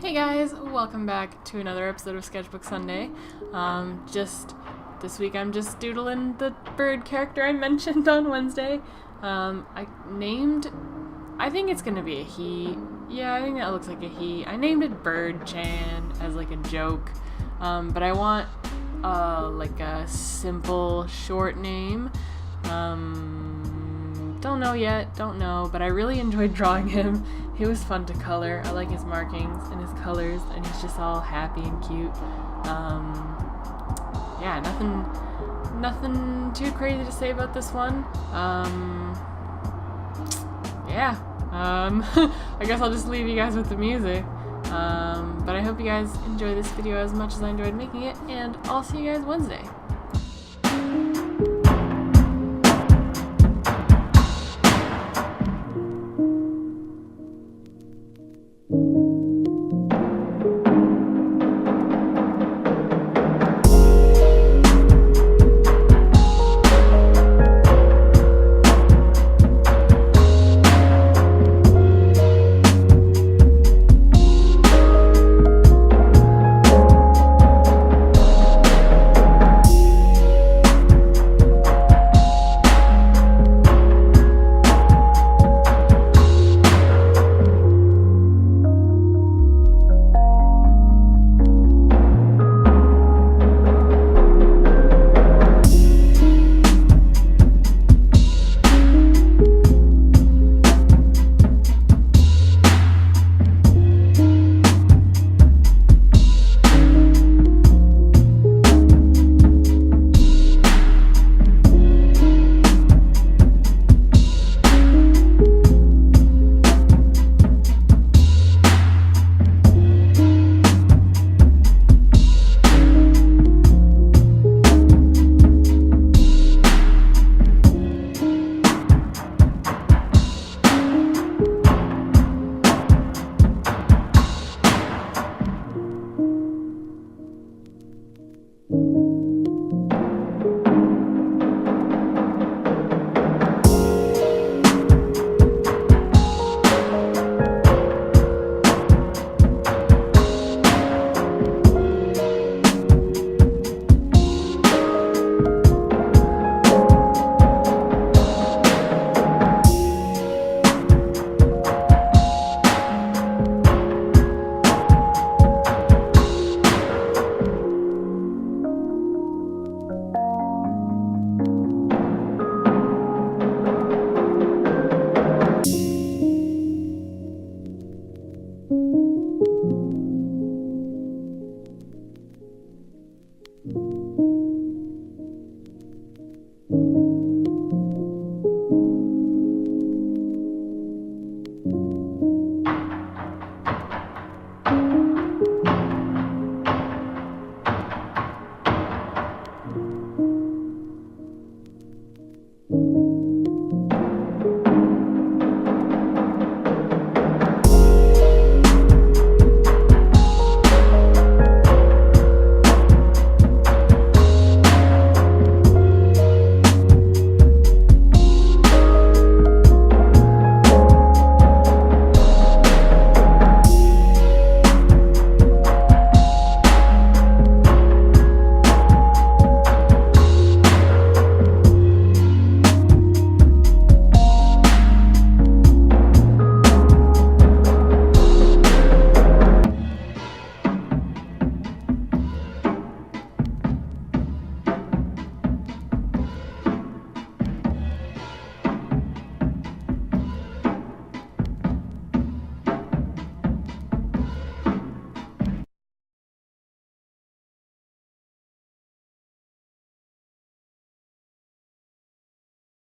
Hey guys, welcome back to another episode of Sketchbook Sunday. Just this week I'm just doodling the bird character I mentioned on Wednesday. I think it's gonna be a he. Yeah, I think that looks like a he. I named it Bird Chan as like a joke, but I want like a simple short name. Don't know yet, but I really enjoyed drawing him. He was fun to color. I like his markings and his colors, and he's just all happy and cute. Yeah, nothing too crazy to say about this one. I guess I'll just leave you guys with the music. But I hope you guys enjoy this video as much as I enjoyed making it, and I'll see you guys Wednesday.